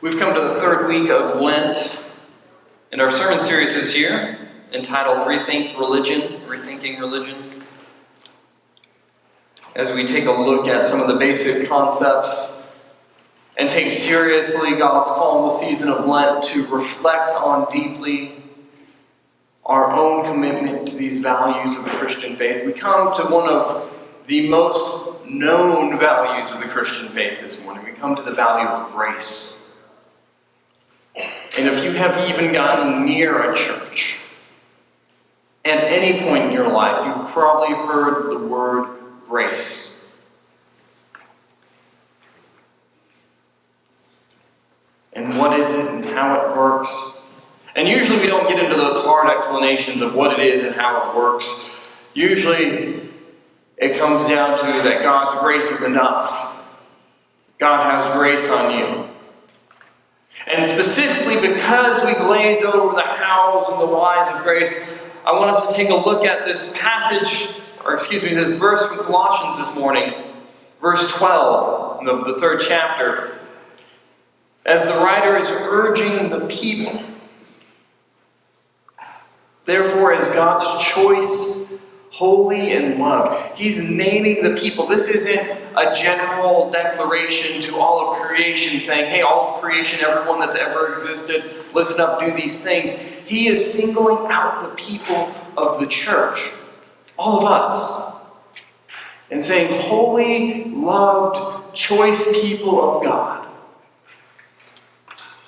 We've come to the third week of Lent, and our sermon series this year, entitled Rethinking Religion, as we take a look at some of the basic concepts and take seriously God's call in the season of Lent to reflect on deeply our own commitment to these values of the Christian faith. We come to one of the most known values of the Christian faith this morning. We come to the value of grace. And if you have even gotten near a church, at any point in your life, you've probably heard the word grace. And what is it and how it works? And usually we don't get into those hard explanations of what it is and how it works. Usually it comes down to that God's grace is enough. God has grace on you. And specifically because we glaze over the hows and the whys of grace, I want us to take a look at this this verse from Colossians this morning, verse 12 of the third chapter, as the writer is urging the people. Therefore, as God's choice, holy and loved. He's naming the people. This isn't a general declaration to all of creation saying, hey, all of creation, everyone that's ever existed, listen up, do these things. He is singling out the people of the church, all of us, and saying, holy, loved, choice people of God,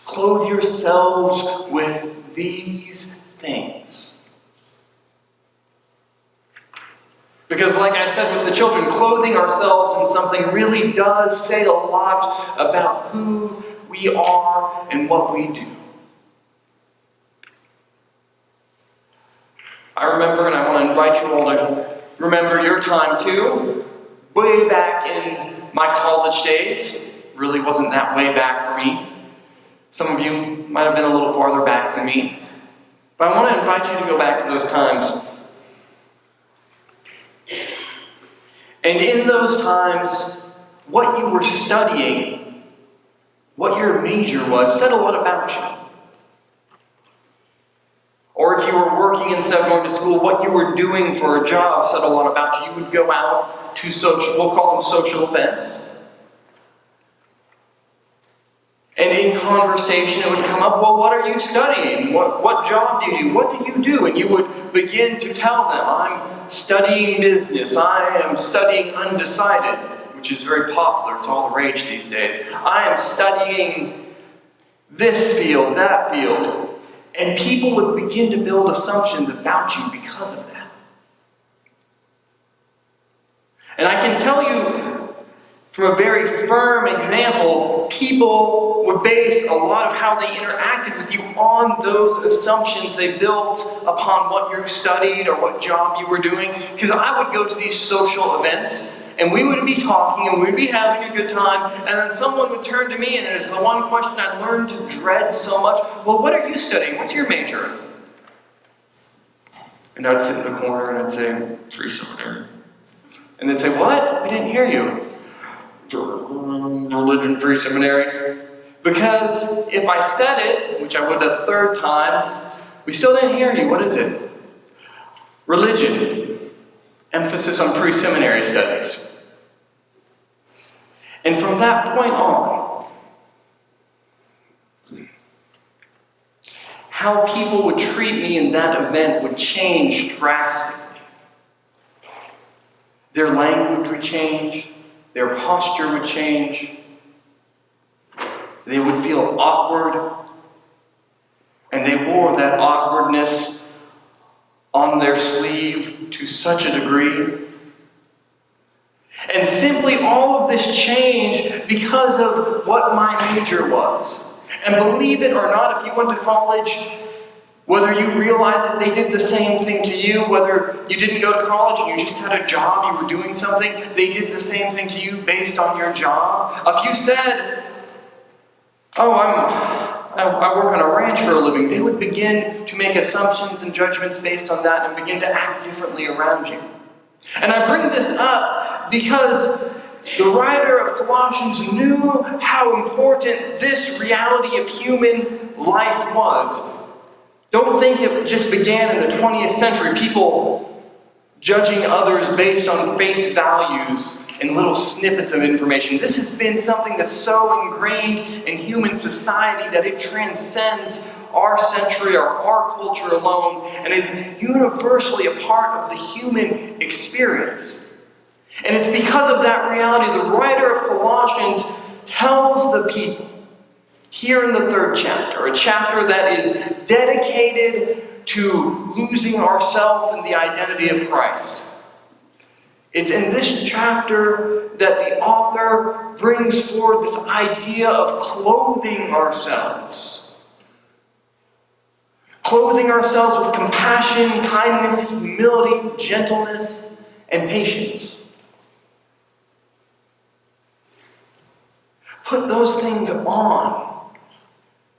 clothe yourselves with these things. Because like I said with the children, clothing ourselves in something really does say a lot about who we are and what we do. I remember, and I want to invite you all to remember your time too, way back in my college days. Really wasn't that way back for me. Some of you might have been a little farther back than me. But I want to invite you to go back to those times. And in those times, what you were studying, what your major was, said a lot about you. Or if you were working instead of going to school, what you were doing for a job said a lot about you. You would go out to we'll call them social events. And in conversation, it would come up, well, what are you studying? What job do you do? What do you do? And you would begin to tell them, I'm studying business. I am studying undecided, which is very popular. It's all the rage these days. I am studying this field, that field. And people would begin to build assumptions about you because of that. And I can tell you, from a very firm example, people would base a lot of how they interacted with you on those assumptions they built upon what you studied or what job you were doing. Because I would go to these social events, and we would be talking, and we'd be having a good time, and then someone would turn to me, and it is the one question I learned to dread so much. Well, what are you studying? What's your major? And I'd sit in the corner, and I'd say, free seminary. And they'd say, what? We didn't hear you. Religion free seminary. Because if I said it, which I would a third time, we still didn't hear you. What is it? Religion. Emphasis on pre-seminary studies. And from that point on, how people would treat me in that event would change drastically. Their language would change. Their posture would change. They would feel awkward. And they wore that awkwardness on their sleeve to such a degree. And simply all of this changed because of what my major was. And believe it or not, if you went to college, whether you realized that they did the same thing to you, whether you didn't go to college and you just had a job, you were doing something, they did the same thing to you based on your job. If you said, oh, I work on a ranch for a living, they would begin to make assumptions and judgments based on that and begin to act differently around you. And I bring this up because The writer of Colossians knew how important this reality of human life was. Don't think it just began in the 20th century, people judging others based on face values and little snippets of information. This has been something that's so ingrained in human society that it transcends our century or our culture alone and is universally a part of the human experience. And it's because of that reality the writer of Colossians tells the people here in the 3rd chapter, a chapter that is dedicated to losing ourselves in the identity of Christ. It's in this chapter that the author brings forward this idea of clothing ourselves. Clothing ourselves with compassion, kindness, humility, gentleness, and patience. Put those things on,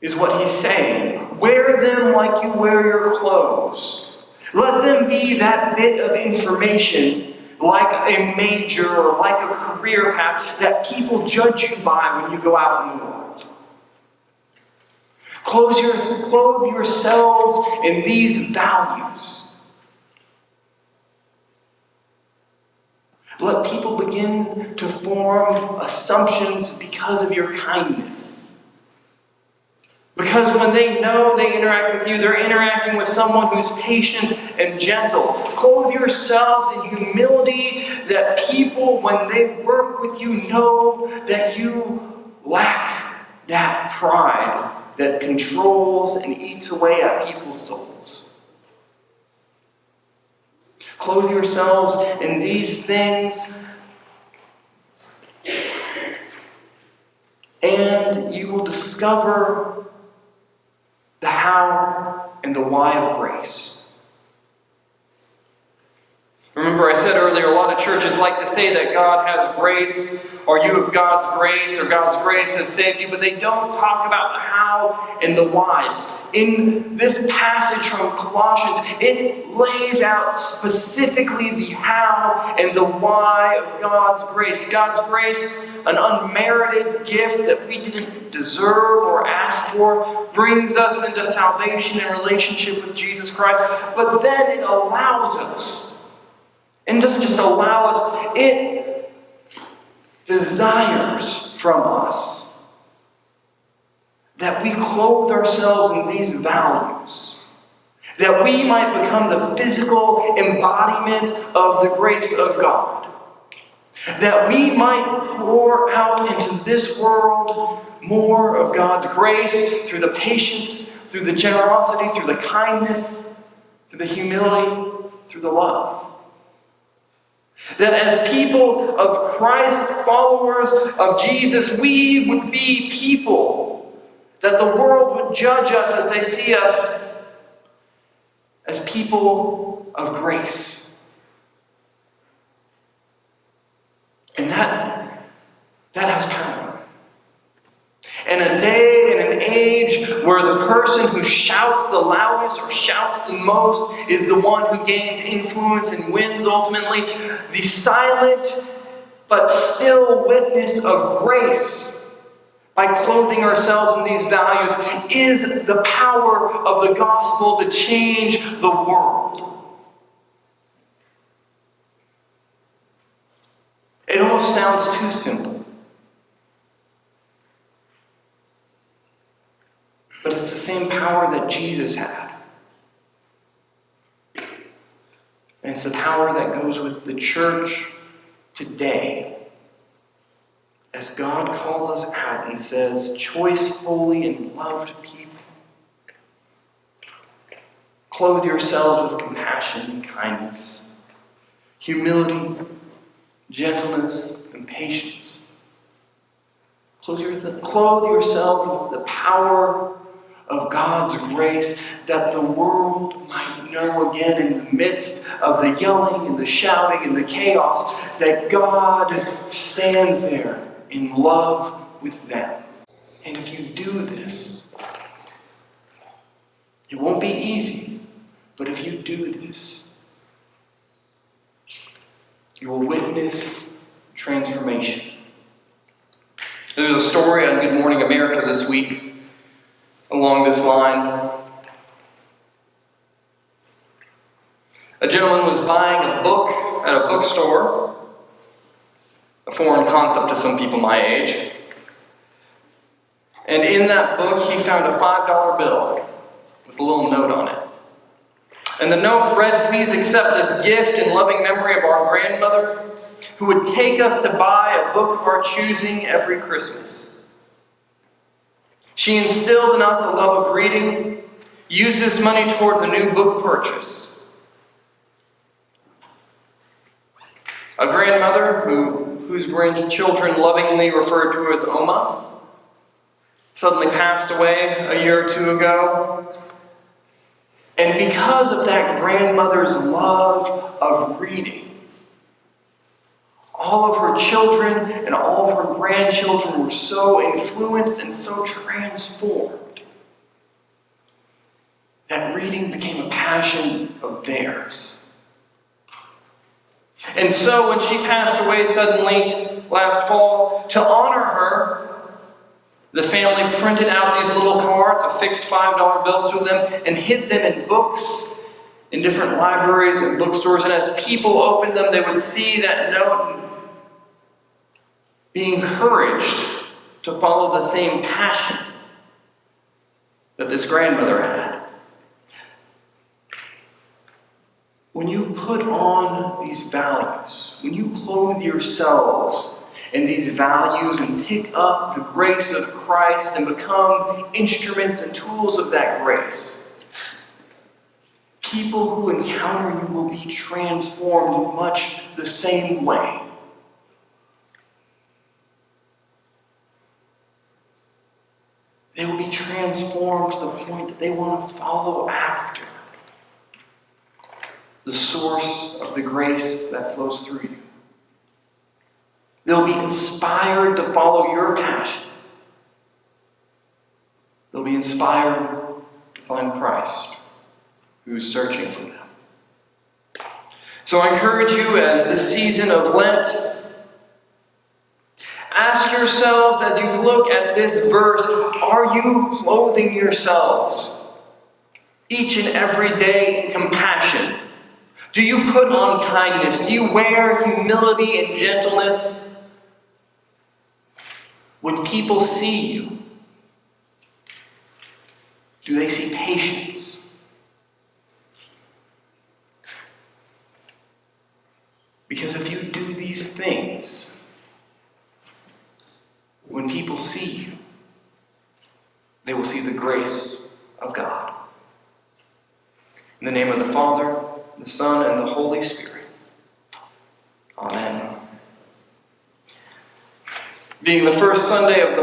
is what he's saying. Wear them like you wear your clothes. Let them be that bit of information, like a major or like a career path, that people judge you by when you go out in the world. Clothe yourselves in these values. Let people begin to form assumptions because of your kindness. Because when they know they interact with you, they're interacting with someone who's patient and gentle. Clothe yourselves in humility that people, when they work with you, know that you lack that pride that controls and eats away at people's souls. Clothe yourselves in these things, and you will discover the how and the why of grace. Remember, I said earlier, a lot of churches like to say that God has grace, or you have God's grace, or God's grace has saved you, but they don't talk about the how and the why. In this passage from Colossians, it lays out specifically the how and the why of God's grace. God's grace, an unmerited gift that we didn't deserve or ask for, brings us into salvation and relationship with Jesus Christ, but then it allows us. And it doesn't just allow us, it desires from us that we clothe ourselves in these values, that we might become the physical embodiment of the grace of God, that we might pour out into this world more of God's grace through the patience, through the generosity, through the kindness, through the humility, through the love. That as people of Christ, followers of Jesus, we would be people that the world would judge us as they see us as people of grace. And that has power. In a day and an age where the person who shouts the loudest or shouts the most is the one who gains influence and wins ultimately, the silent but still witness of grace by clothing ourselves in these values is the power of the gospel to change the world. It almost sounds too simple. But it's the same power that Jesus had. And it's the power that goes with the church today. As God calls us out and says, choice, holy, and loved people, clothe yourselves with compassion and kindness, humility, gentleness, and patience. Clothe yourself with the power of God's grace, that the world might know again in the midst of the yelling and the shouting and the chaos that God stands there in love with them. And if you do this, it won't be easy, but if you do this, you will witness transformation. There's a story on Good Morning America this week along this line. A gentleman was buying a book at a bookstore, a foreign concept to some people my age. And in that book, he found a $5 bill with a little note on it. And the note read, "Please accept this gift in loving memory of our grandmother, who would take us to buy a book of our choosing every Christmas. She instilled in us a love of reading, used this money towards a new book purchase. A grandmother whose grandchildren lovingly referred to as Oma suddenly passed away a year or two ago. And because of that grandmother's love of reading, all of her children and all of her grandchildren were so influenced and so transformed that reading became a passion of theirs. And so when she passed away suddenly last fall, to honor her, the family printed out these little cards, affixed $5 bills to them, and hid them in books in different libraries and bookstores. And as people opened them, they would see that note and be encouraged to follow the same passion that this grandmother had. When you put on these values, when you clothe yourselves in these values and pick up the grace of Christ and become instruments and tools of that grace, people who encounter you will be transformed much the same way. They will be transformed to the point that they want to follow after the source of the grace that flows through you. They'll be inspired to follow your passion. They'll be inspired to find Christ, who's searching for them. So I encourage you in this season of Lent, ask yourselves as you look at this verse, are you clothing yourselves each and every day in compassion? Do you put on kindness? Do you wear humility and gentleness? When people see you, do they see patience? Because if you do these things, when people see you, they will see the grace of God. In the name of the Father, the Son, and the Holy Spirit. Amen. Being the first Sunday of the